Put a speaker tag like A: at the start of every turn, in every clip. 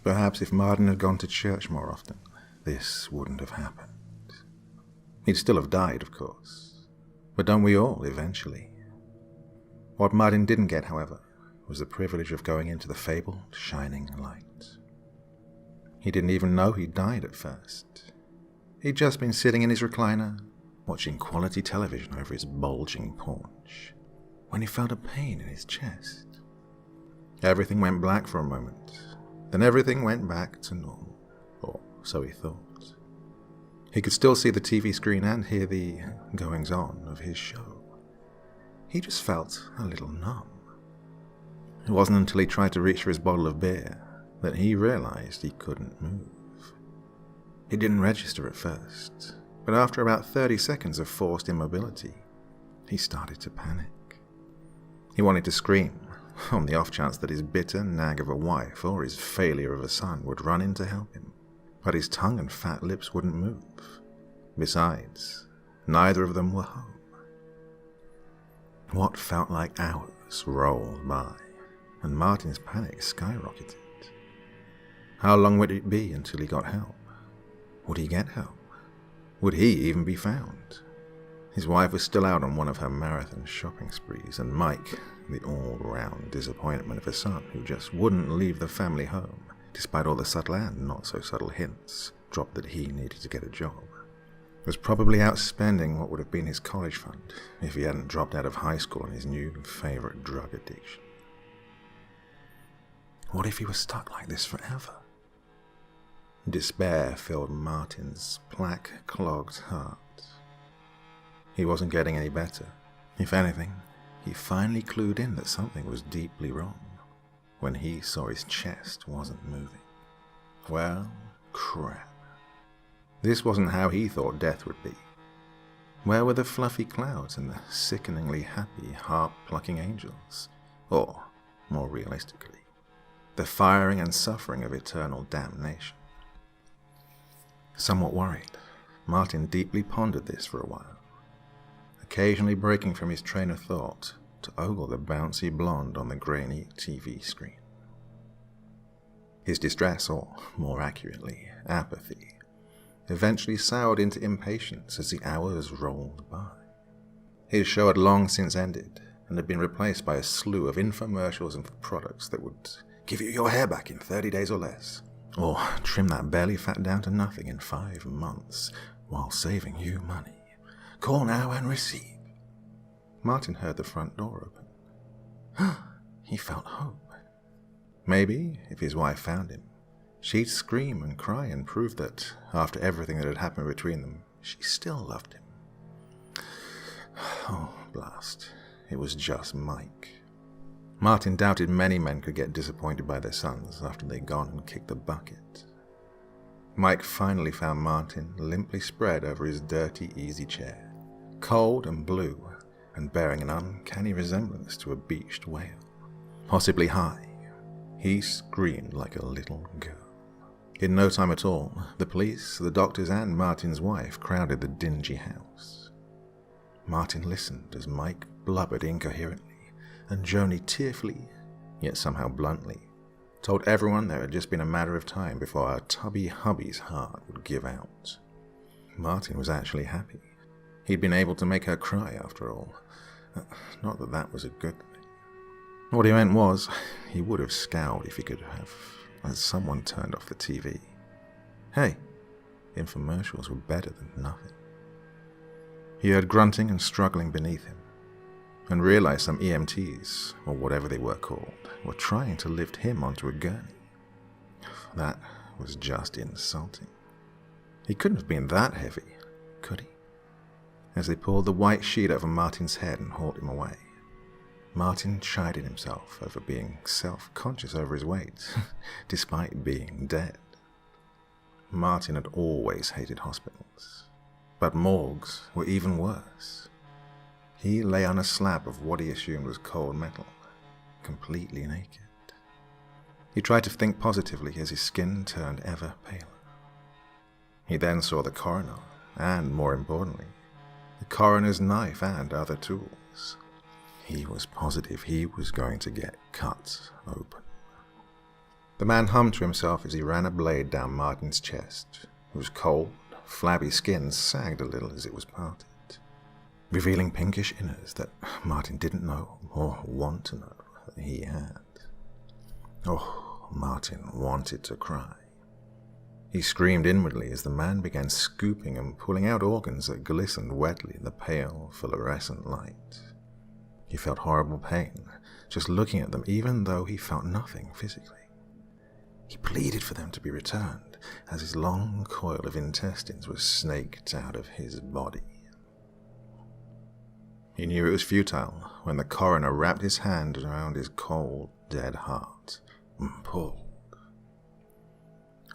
A: Perhaps if Martin had gone to church more often, this wouldn't have happened. He'd still have died, of course. But don't we all, eventually? What Martin didn't get, however, was the privilege of going into the fabled shining light. He didn't even know he'd died at first. He'd just been sitting in his recliner, watching quality television over his bulging paunch, when he felt a pain in his chest. Everything went black for a moment, then everything went back to normal, or so he thought. He could still see the TV screen and hear the goings-on of his show. He just felt a little numb. It wasn't until he tried to reach for his bottle of beer that he realized he couldn't move. It didn't register at first, but after about 30 seconds of forced immobility, he started to panic. He wanted to scream, on the off chance that his bitter nag of a wife or his failure of a son would run in to help him, but his tongue and fat lips wouldn't move. Besides, neither of them were home. What felt like hours rolled by, and Martin's panic skyrocketed. How long would it be until he got help? Would he get help? Would he even be found? His wife was still out on one of her marathon shopping sprees, and Mike, the all-round disappointment of a son who just wouldn't leave the family home, despite all the subtle and not-so-subtle hints dropped that he needed to get a job, was probably out spending what would have been his college fund if he hadn't dropped out of high school on his new favorite drug addiction. What if he was stuck like this forever? Despair filled Martin's plaque-clogged heart. He wasn't getting any better. If anything, he finally clued in that something was deeply wrong when he saw his chest wasn't moving. Well, crap. This wasn't how he thought death would be. Where were the fluffy clouds and the sickeningly happy, heart-plucking angels? Or, more realistically, the firing and suffering of eternal damnation? Somewhat worried, Martin deeply pondered this for a while, occasionally breaking from his train of thought to ogle the bouncy blonde on the grainy TV screen. His distress, or more accurately, apathy, eventually soured into impatience as the hours rolled by. His show had long since ended and had been replaced by a slew of infomercials and products that would give you your hair back in 30 days or less, or trim that belly fat down to nothing in 5 months while saving you money. Call now and receive. Martin heard the front door open. He felt hope. Maybe, if his wife found him, she'd scream and cry and prove that, after everything that had happened between them, she still loved him. Oh, blast. It was just Mike. Martin doubted many men could get disappointed by their sons after they'd gone and kicked the bucket. Mike finally found Martin limply spread over his dirty easy chair, cold and blue, and bearing an uncanny resemblance to a beached whale. Possibly high, he screamed like a little girl. In no time at all, the police, the doctors, and Martin's wife crowded the dingy house. Martin listened as Mike blubbered incoherently, and Joni tearfully, yet somehow bluntly, told everyone there had just been a matter of time before our tubby hubby's heart would give out. Martin was actually happy. He'd been able to make her cry after all. Not that that was a good thing. What he meant was, he would have scowled if he could have, as someone turned off the TV. Hey, infomercials were better than nothing. He heard grunting and struggling beneath him, and realized some EMTs, or whatever they were called, were trying to lift him onto a gurney. That was just insulting. He couldn't have been that heavy, could he? As they pulled the white sheet over Martin's head and hauled him away, Martin chided himself over being self-conscious over his weight, despite being dead. Martin had always hated hospitals, but morgues were even worse. He lay on a slab of what he assumed was cold metal, completely naked. He tried to think positively as his skin turned ever paler. He then saw the coroner, and more importantly, the coroner's knife and other tools. He was positive he was going to get cut open. The man hummed to himself as he ran a blade down Martin's chest, whose cold, flabby skin sagged a little as it was parted, revealing pinkish innards that Martin didn't know or want to know that he had. Oh, Martin wanted to cry. He screamed inwardly as the man began scooping and pulling out organs that glistened wetly in the pale, fluorescent light. He felt horrible pain just looking at them, even though he felt nothing physically. He pleaded for them to be returned as his long coil of intestines was snaked out of his body. He knew it was futile when the coroner wrapped his hand around his cold, dead heart and pulled.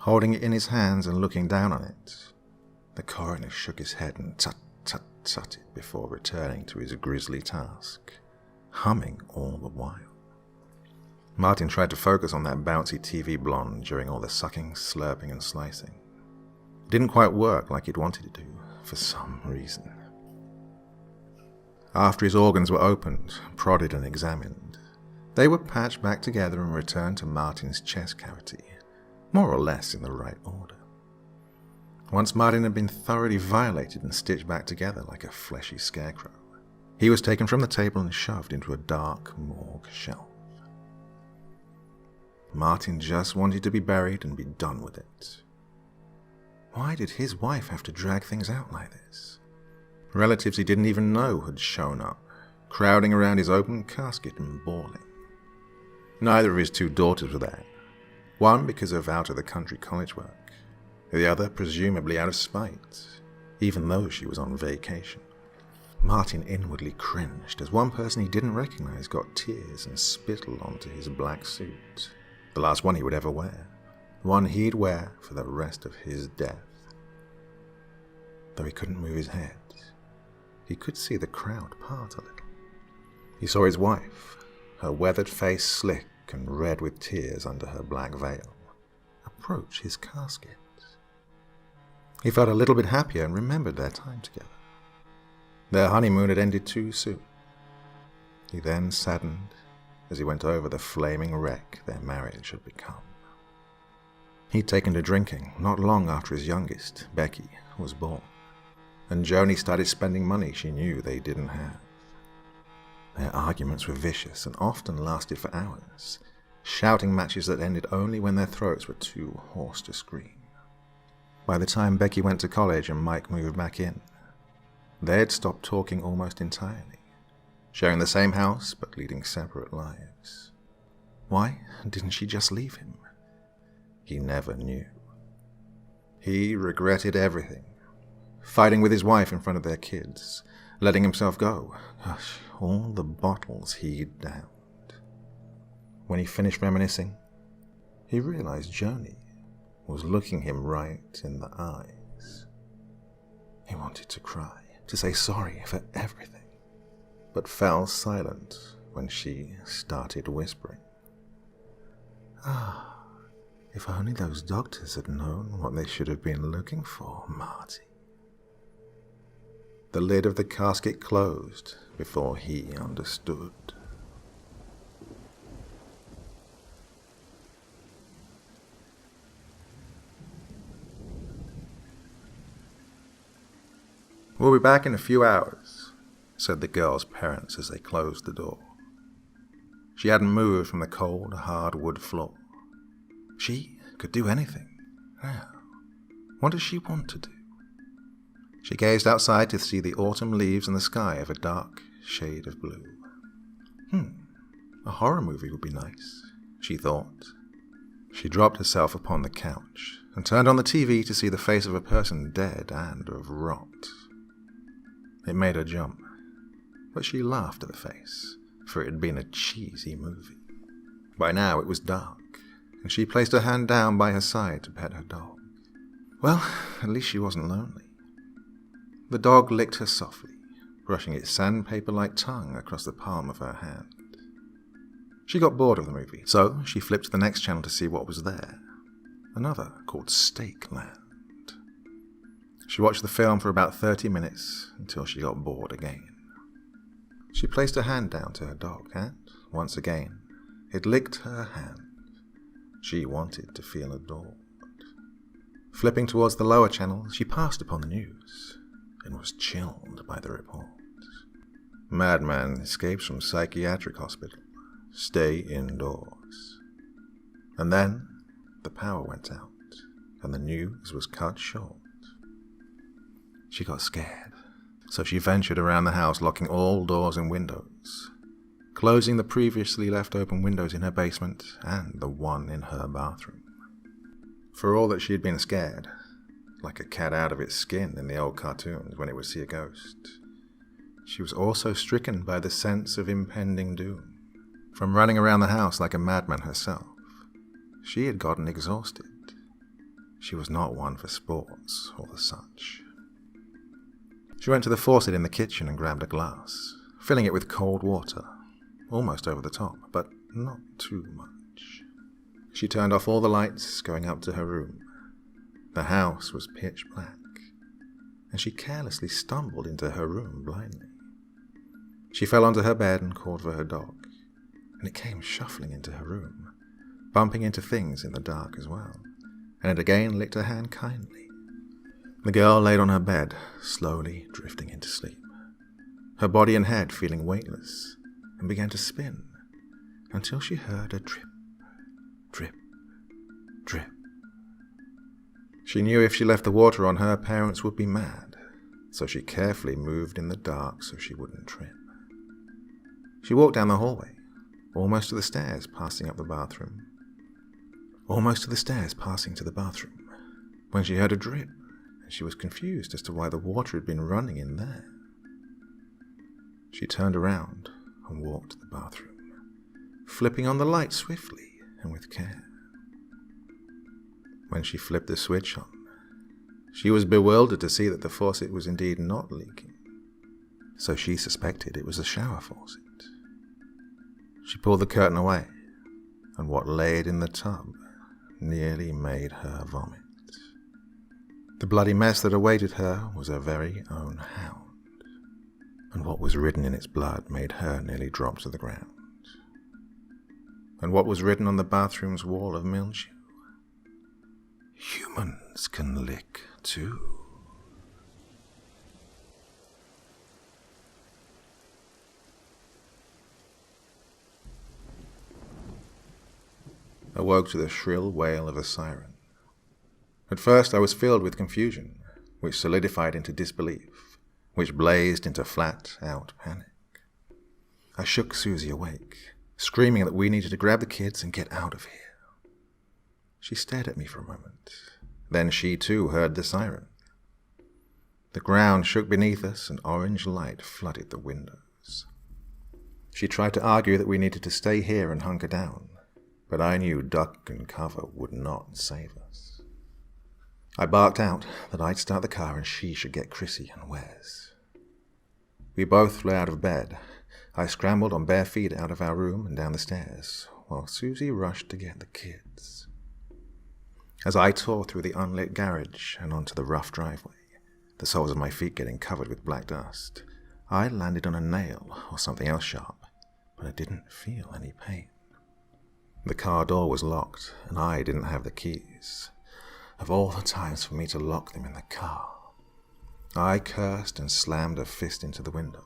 A: Holding it in his hands and looking down on it, the coroner shook his head and tut-tut-tutted before returning to his grisly task, humming all the while. Martin tried to focus on that bouncy TV blonde during all the sucking, slurping, and slicing. It didn't quite work like he'd wanted it to, for some reason. After his organs were opened, prodded, and examined, they were patched back together and returned to Martin's chest cavity, more or less in the right order. Once Martin had been thoroughly violated and stitched back together like a fleshy scarecrow, he was taken from the table and shoved into a dark morgue shelf. Martin just wanted to be buried and be done with it. Why did his wife have to drag things out like this? Relatives he didn't even know had shown up, crowding around his open casket and bawling. Neither of his two daughters were there, one because of out-of-the-country college work, the other presumably out of spite, even though she was on vacation. Martin inwardly cringed as one person he didn't recognize got tears and spittle onto his black suit, the last one he would ever wear, one he'd wear for the rest of his death. Though he couldn't move his head, he could see the crowd part a little. He saw his wife, her weathered face slick and red with tears under her black veil, approach his casket. He felt a little bit happier and remembered their time together. Their honeymoon had ended too soon. He then saddened as he went over the flaming wreck their marriage had become. He'd taken to drinking not long after his youngest, Becky, was born, and Joni started spending money she knew they didn't have. Their arguments were vicious and often lasted for hours, shouting matches that ended only when their throats were too hoarse to scream. By the time Becky went to college and Mike moved back in, they had stopped talking almost entirely, sharing the same house but leading separate lives. Why didn't she just leave him? He never knew. He regretted everything, fighting with his wife in front of their kids, letting himself go. Gosh, all the bottles he'd downed. When he finished reminiscing, he realized Joni was looking him right in the eyes. He wanted to cry, to say sorry for everything, but fell silent when she started whispering. Ah, if only those doctors had known what they should have been looking for, Marty. The lid of the casket closed before he understood. "We'll be back in a few hours," said the girl's parents as they closed the door. She hadn't moved from the cold, hard wood floor. She could do anything. Now, what does she want to do? She gazed outside to see the autumn leaves and the sky of a dark shade of blue. A horror movie would be nice, she thought. She dropped herself upon the couch and turned on the TV to see the face of a person dead and of rot. It made her jump, but she laughed at the face, for it had been a cheesy movie. By now it was dark, and she placed her hand down by her side to pet her dog. Well, at least she wasn't lonely. The dog licked her softly, brushing its sandpaper-like tongue across the palm of her hand. She got bored of the movie, so she flipped to the next channel to see what was there. Another called Steakland. She watched the film for about 30 minutes until she got bored again. She placed her hand down to her dog and, once again, it licked her hand. She wanted to feel adored. Flipping towards the lower channel, she passed upon the news and was chilled by the reports. Madman escapes from psychiatric hospital. Stay indoors. And then the power went out, and the news was cut short. She got scared, so she ventured around the house, locking all doors and windows, closing the previously left open windows in her basement and the one in her bathroom. For all that she had been scared, like a cat out of its skin in the old cartoons when it would see a ghost, she was also stricken by the sense of impending doom. From running around the house like a madman herself, she had gotten exhausted. She was not one for sports or the such. She went to the faucet in the kitchen and grabbed a glass, filling it with cold water, almost over the top, but not too much. She turned off all the lights, going up to her room. The house was pitch black, and she carelessly stumbled into her room blindly. She fell onto her bed and called for her dog, and it came shuffling into her room, bumping into things in the dark as well, and it again licked her hand kindly. The girl laid on her bed, slowly drifting into sleep, her body and head feeling weightless, and began to spin, until she heard a drip, drip, drip. She knew if she left the water on, her parents would be mad, so she carefully moved in the dark so she wouldn't trip. She walked down the hallway, almost to the stairs, passing to the bathroom, when she heard a drip, and she was confused as to why the water had been running in there. She turned around and walked to the bathroom, flipping on the light swiftly and with care. When she flipped the switch on, she was bewildered to see that the faucet was indeed not leaking, so she suspected it was a shower faucet. She pulled the curtain away, and what laid in the tub nearly made her vomit. The bloody mess that awaited her was her very own hound, and what was written in its blood made her nearly drop to the ground. And what was written on the bathroom's wall of mildew? Humans can lick too. I woke to the shrill wail of a siren. At first I was filled with confusion, which solidified into disbelief, which blazed into flat-out panic. I shook Susie awake, screaming that we needed to grab the kids and get out of here. She stared at me for a moment. Then she too heard the siren. The ground shook beneath us and orange light flooded the windows. She tried to argue that we needed to stay here and hunker down, but I knew duck and cover would not save us. I barked out that I'd start the car and she should get Chrissy and Wes. We both flew out of bed. I scrambled on bare feet out of our room and down the stairs, while Susie rushed to get the kids. As I tore through the unlit garage and onto the rough driveway, the soles of my feet getting covered with black dust, I landed on a nail or something else sharp, but I didn't feel any pain. The car door was locked, and I didn't have the keys. Of all the times for me to lock them in the car. I cursed and slammed a fist into the window.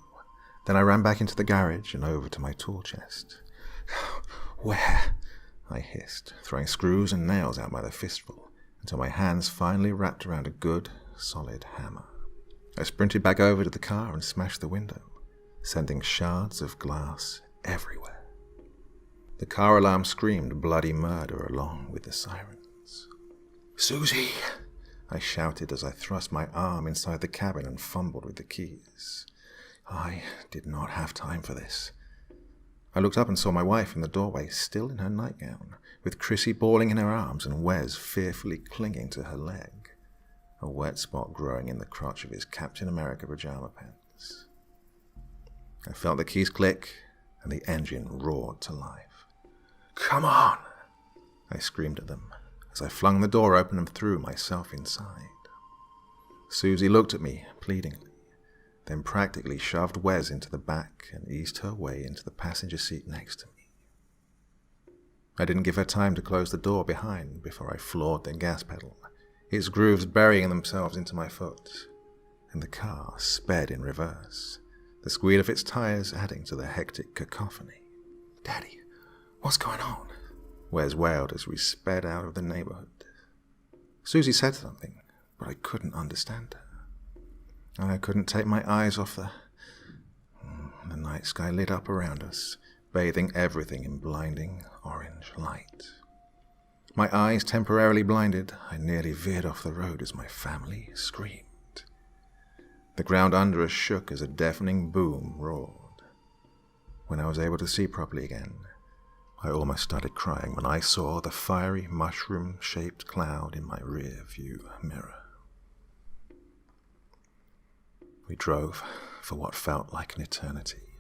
A: Then I ran back into the garage and over to my tool chest. Where? I hissed, throwing screws and nails out by the fistful, until my hands finally wrapped around a good, solid hammer. I sprinted back over to the car and smashed the window, sending shards of glass everywhere. The car alarm screamed bloody murder along with the sirens. "Susie!" I shouted as I thrust my arm inside the cabin and fumbled with the keys. I did not have time for this. I looked up and saw my wife in the doorway, still in her nightgown, with Chrissy bawling in her arms and Wes fearfully clinging to her leg, a wet spot growing in the crotch of his Captain America pajama pants. I felt the keys click, and the engine roared to life. "Come on!" I screamed at them, as I flung the door open and threw myself inside. Susie looked at me pleadingly, then practically shoved Wes into the back and eased her way into the passenger seat next to me. I didn't give her time to close the door behind before I floored the gas pedal, its grooves burying themselves into my foot, and the car sped in reverse, the squeal of its tires adding to the hectic cacophony. "Daddy, what's going on?" Wes wailed as we sped out of the neighborhood. Susie said something, but I couldn't understand her. I couldn't take my eyes off the night sky lit up around us, bathing everything in blinding orange light. My eyes temporarily blinded, I nearly veered off the road as my family screamed. The ground under us shook as a deafening boom roared. When I was able to see properly again, I almost started crying when I saw the fiery mushroom-shaped cloud in my rear-view mirror. We drove for what felt like an eternity.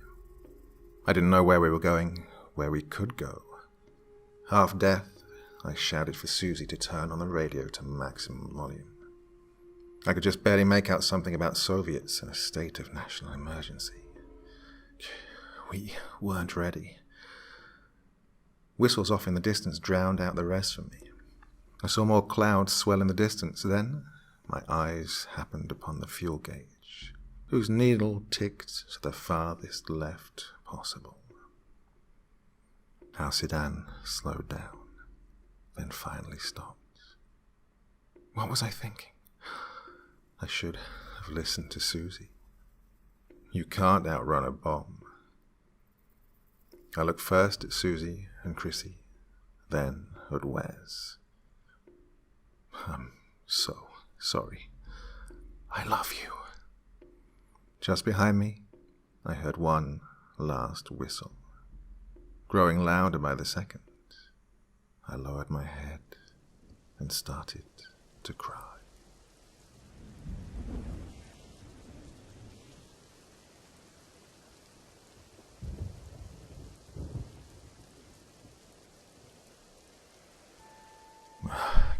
A: I didn't know where we were going, where we could go. Half deaf, I shouted for Susie to turn on the radio to maximum volume. I could just barely make out something about Soviets in a state of national emergency. We weren't ready. Whistles off in the distance drowned out the rest for me. I saw more clouds swell in the distance. Then my eyes happened upon the fuel gauge, whose needle ticked to the farthest left possible. Our sedan slowed down, then finally stopped. What was I thinking? I should have listened to Susie. You can't outrun a bomb. I looked first at Susie and Chrissy, then at Wes. I'm so sorry. I love you. Just behind me, I heard one last whistle. Growing louder by the second, I lowered my head and started to cry.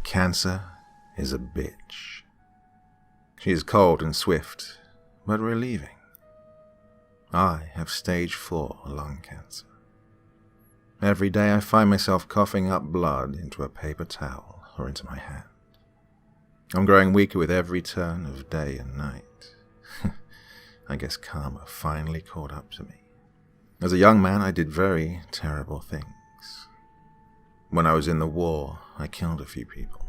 A: Cancer is a bitch. She is cold and swift, but relieving. I have stage 4 lung cancer. Every day I find myself coughing up blood into a paper towel or into my hand. I'm growing weaker with every turn of day and night. I guess karma finally caught up to me. As a young man, I did very terrible things. When I was in the war, I killed a few people.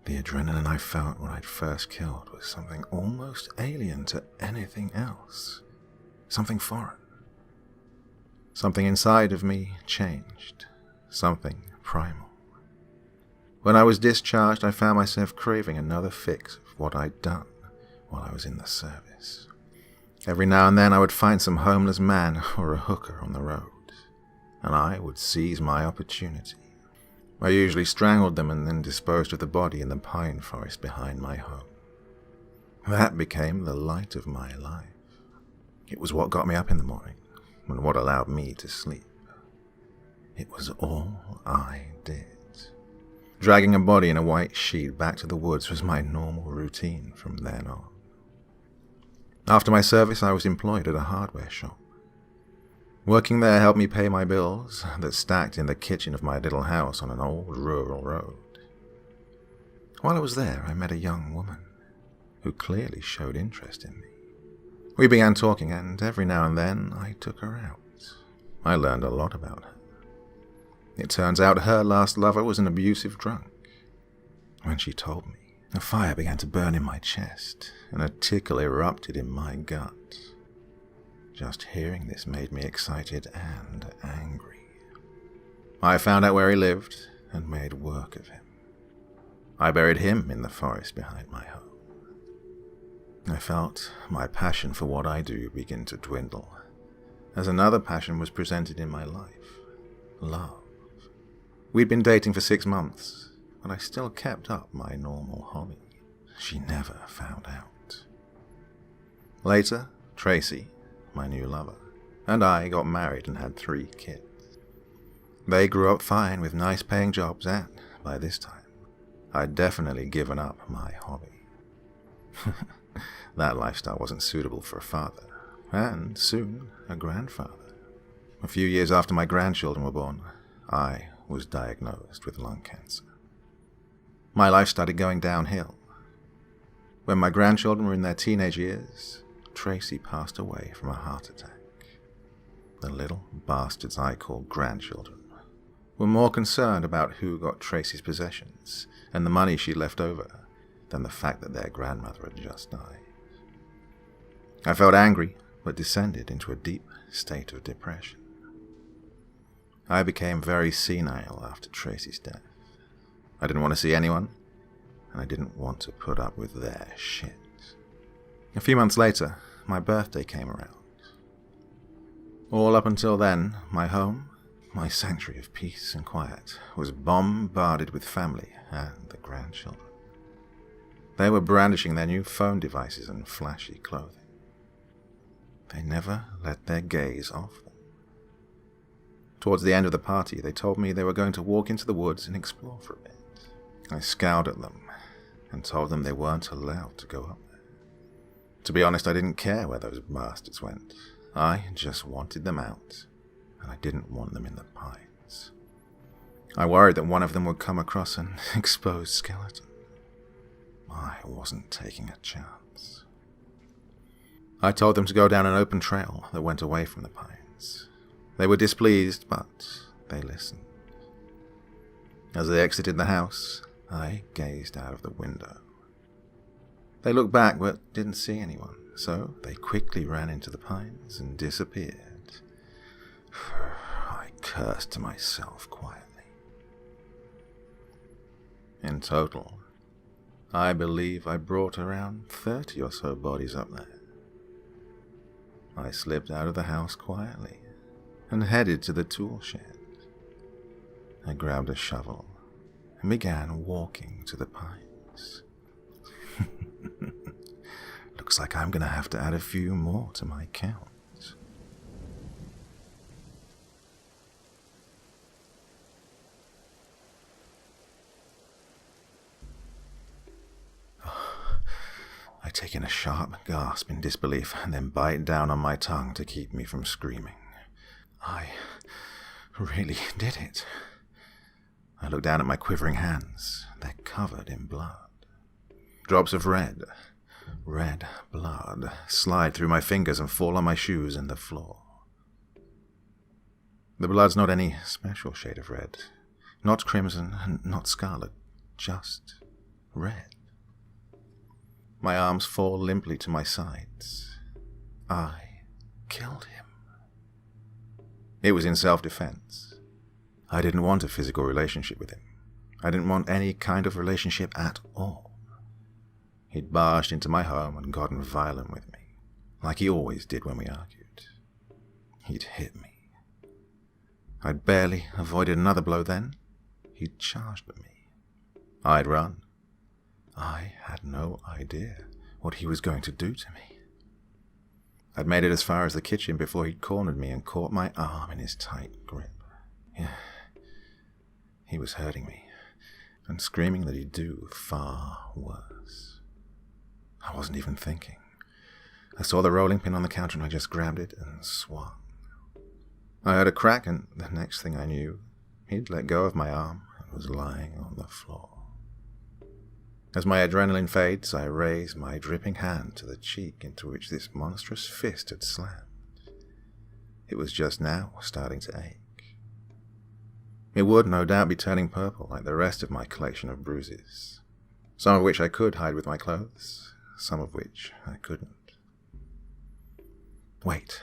A: The adrenaline I felt when I'd first killed was something almost alien to anything else. Something foreign. Something inside of me changed. Something primal. When I was discharged, I found myself craving another fix of what I'd done while I was in the service. Every now and then I would find some homeless man or a hooker on the road, and I would seize my opportunity. I usually strangled them and then disposed of the body in the pine forest behind my home. That became the light of my life. It was what got me up in the morning, and what allowed me to sleep. It was all I did. Dragging a body in a white sheet back to the woods was my normal routine from then on. After my service, I was employed at a hardware shop. Working there helped me pay my bills that stacked in the kitchen of my little house on an old rural road. While I was there, I met a young woman who clearly showed interest in me. We began talking, and every now and then I took her out. I learned a lot about her. It turns out her last lover was an abusive drunk. When she told me, a fire began to burn in my chest, and a tickle erupted in my gut. Just hearing this made me excited and angry. I found out where he lived and made work of him. I buried him in the forest behind my home. I felt my passion for what I do begin to dwindle, as another passion was presented in my life: love. We'd been dating for 6 months, but I still kept up my normal hobby. She never found out. Later, Tracy, my new lover, and I got married and had 3 kids. They grew up fine with nice paying jobs, and by this time, I'd definitely given up my hobby. That lifestyle wasn't suitable for a father, and soon a grandfather. A few years after my grandchildren were born, I was diagnosed with lung cancer. My life started going downhill. When my grandchildren were in their teenage years, Tracy passed away from a heart attack. The little bastards I called grandchildren were more concerned about who got Tracy's possessions and the money she left over than the fact that their grandmother had just died. I felt angry, but descended into a deep state of depression. I became very senile after Tracy's death. I didn't want to see anyone, and I didn't want to put up with their shit. A few months later, my birthday came around. All up until then, my home, my sanctuary of peace and quiet, was bombarded with family and the grandchildren. They were brandishing their new phone devices and flashy clothing. They never let their gaze off them. Towards the end of the party, they told me they were going to walk into the woods and explore for a bit. I scowled at them and told them they weren't allowed to go up there. To be honest, I didn't care where those bastards went. I just wanted them out, and I didn't want them in the pines. I worried that one of them would come across an exposed skeleton. I wasn't taking a chance. I told them to go down an open trail that went away from the pines. They were displeased, but they listened. As they exited the house, I gazed out of the window. They looked back but didn't see anyone, so they quickly ran into the pines and disappeared. I cursed to myself quietly. In total, I believe I brought around 30 or so bodies up there. I slipped out of the house quietly and headed to the tool shed. I grabbed a shovel and began walking to the pines. Looks like I'm going to have to add a few more to my count. I take in a sharp gasp in disbelief and then bite down on my tongue to keep me from screaming. I really did it. I look down at my quivering hands. They're covered in blood. Drops of red blood, slide through my fingers and fall on my shoes and the floor. The blood's not any special shade of red. Not crimson and not scarlet. Just red. My arms fall limply to my sides. I killed him. It was in self-defense. I didn't want a physical relationship with him. I didn't want any kind of relationship at all. He'd barged into my home and gotten violent with me, like he always did when we argued. He'd hit me. I'd barely avoided another blow then. He'd charged at me. I'd run. I had no idea what he was going to do to me. I'd made it as far as the kitchen before he'd cornered me and caught my arm in his tight grip. Yeah, he was hurting me and screaming that he'd do far worse. I wasn't even thinking. I saw the rolling pin on the counter and I just grabbed it and swung. I heard a crack and the next thing I knew, he'd let go of my arm and was lying on the floor. As my adrenaline fades, I raise my dripping hand to the cheek into which this monstrous fist had slammed. It was just now starting to ache. It would no doubt be turning purple like the rest of my collection of bruises, some of which I could hide with my clothes, some of which I couldn't. Wait,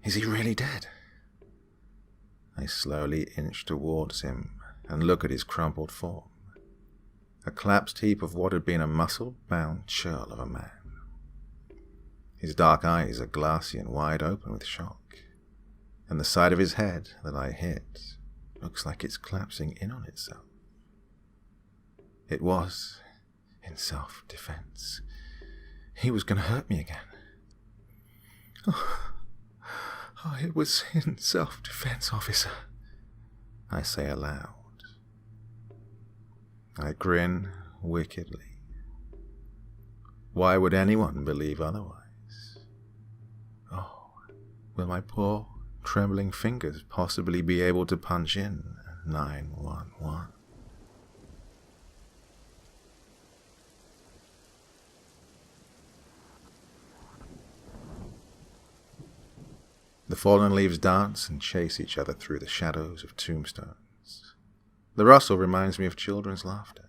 A: is he really dead? I slowly inch towards him and look at his crumpled form. A collapsed heap of what had been a muscle-bound churl of a man. His dark eyes are glassy and wide open with shock, and the side of his head that I hit looks like it's collapsing in on itself. It was in self-defense. He was going to hurt me again. Oh, it was in self-defense, officer, I say aloud. I grin wickedly. Why would anyone believe otherwise? Oh, will my poor, trembling fingers possibly be able to punch in and 911. The fallen leaves dance and chase each other through the shadows of tombstones. The rustle reminds me of children's laughter.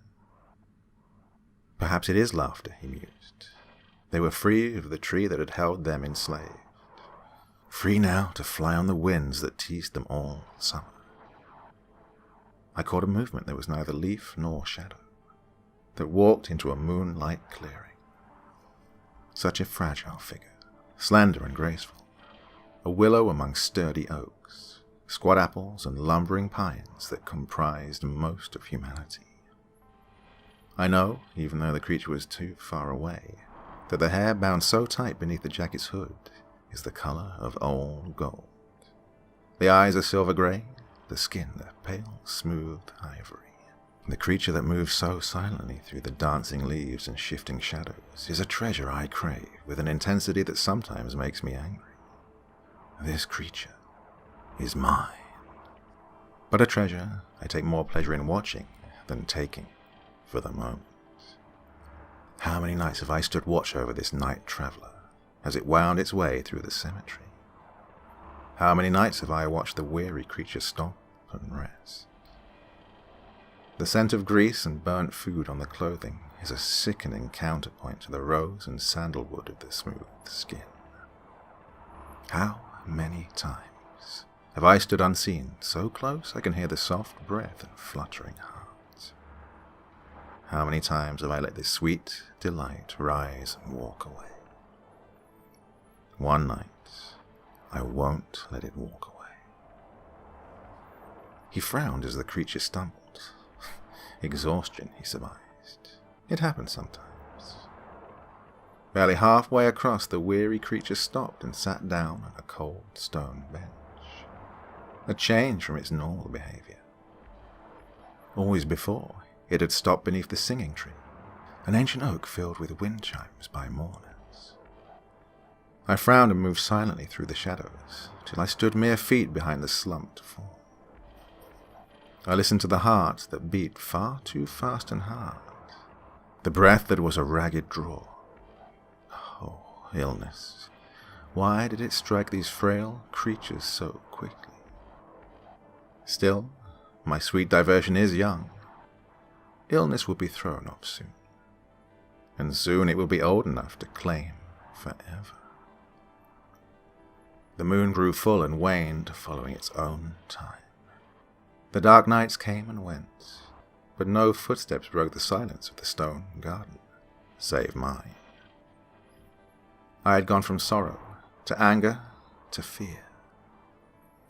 A: Perhaps it is laughter, he mused. They were free of the tree that had held them enslaved. Free now to fly on the winds that teased them all summer. I caught a movement that was neither leaf nor shadow, that walked into a moonlight clearing. Such a fragile figure, slender and graceful. A willow among sturdy oaks, squat apples and lumbering pines that comprised most of humanity. I know, even though the creature was too far away, that the hair bound so tight beneath the jacket's hood is the color of old gold. The eyes are silver gray, the skin a pale, smooth ivory. The creature that moves so silently through the dancing leaves and shifting shadows is a treasure I crave with an intensity that sometimes makes me angry. This creature is mine. But a treasure I take more pleasure in watching than taking for the moment. How many nights have I stood watch over this night traveler as it wound its way through the cemetery? How many nights have I watched the weary creature stop and rest? The scent of grease and burnt food on the clothing is a sickening counterpoint to the rose and sandalwood of the smooth skin. How many times have I stood unseen, so close I can hear the soft breath and fluttering heart? How many times have I let this sweet delight rise and walk away? One night, I won't let it walk away. He frowned as the creature stumbled. Exhaustion, he surmised. It happens sometimes. Barely halfway across, the weary creature stopped and sat down on a cold stone bench. A change from its normal behavior. Always before, it had stopped beneath the singing tree, an ancient oak filled with wind chimes by mourners. I frowned and moved silently through the shadows, till I stood mere feet behind the slumped form. I listened to the heart that beat far too fast and hard, the breath that was a ragged draw. Oh, illness. Why did it strike these frail creatures so quickly? Still, my sweet diversion is young. Illness will be thrown off soon, and soon it will be old enough to claim forever. The moon grew full and waned, following its own time. The dark nights came and went, but no footsteps broke the silence of the stone garden, save mine. I had gone from sorrow to anger to fear.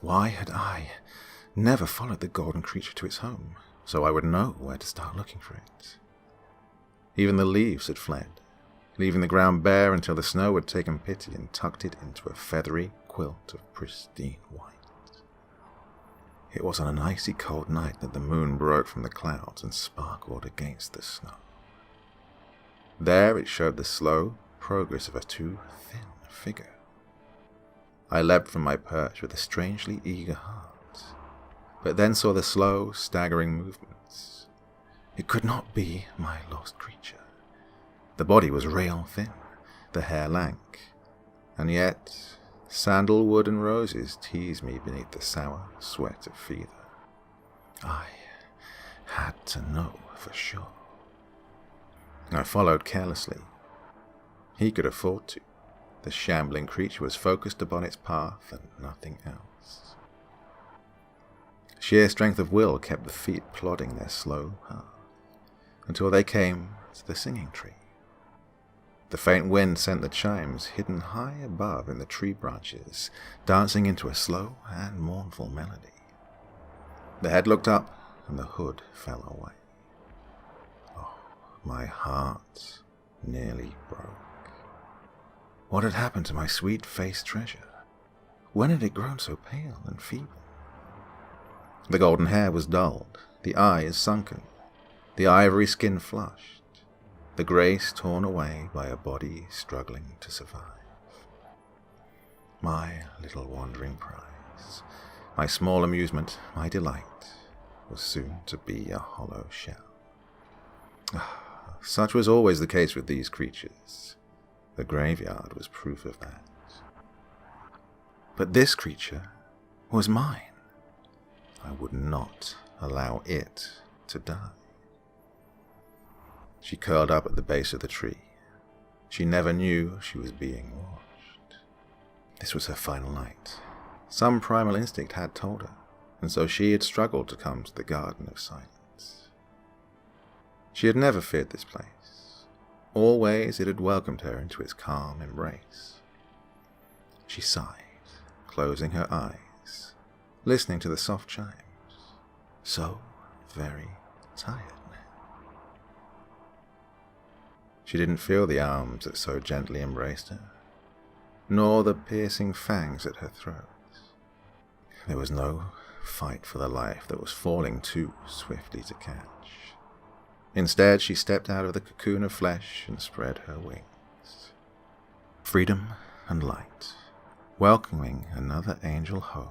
A: Why had I never followed the golden creature to its home, so I would know where to start looking for it? Even the leaves had fled, leaving the ground bare until the snow had taken pity and tucked it into a feathery quilt of pristine white. It was on an icy cold night that the moon broke from the clouds and sparkled against the snow. There it showed the slow progress of a too thin figure. I leapt from my perch with a strangely eager heart, but then saw the slow, staggering movements. It could not be my lost creature. The body was rail thin, the hair lank, and yet sandalwood and roses teased me beneath the sour sweat of fever. I had to know for sure. I followed carelessly. He could afford to. The shambling creature was focused upon its path and nothing else. Sheer strength of will kept the feet plodding their slow path, until they came to the singing tree. The faint wind sent the chimes hidden high above in the tree branches, dancing into a slow and mournful melody. The head looked up, and the hood fell away. Oh, my heart nearly broke. What had happened to my sweet-faced treasure? When had it grown so pale and feeble? The golden hair was dulled, the eyes sunken, the ivory skin flushed, the grace torn away by a body struggling to survive. My little wandering prize, my small amusement, my delight, was soon to be a hollow shell. Such was always the case with these creatures. The graveyard was proof of that. But this creature was mine. I would not allow it to die. She curled up at the base of the tree. She never knew she was being watched. This was her final night. Some primal instinct had told her, and so she had struggled to come to the Garden of Silence. She had never feared this place. Always it had welcomed her into its calm embrace. She sighed, closing her eyes, listening to the soft chimes. So very tired now. She didn't feel the arms that so gently embraced her, nor the piercing fangs at her throat. There was no fight for the life that was falling too swiftly to catch. Instead, she stepped out of the cocoon of flesh and spread her wings. Freedom and light, welcoming another angel home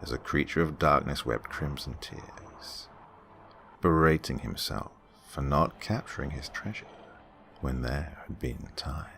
A: as a creature of darkness wept crimson tears, berating himself for not capturing his treasure when there had been time.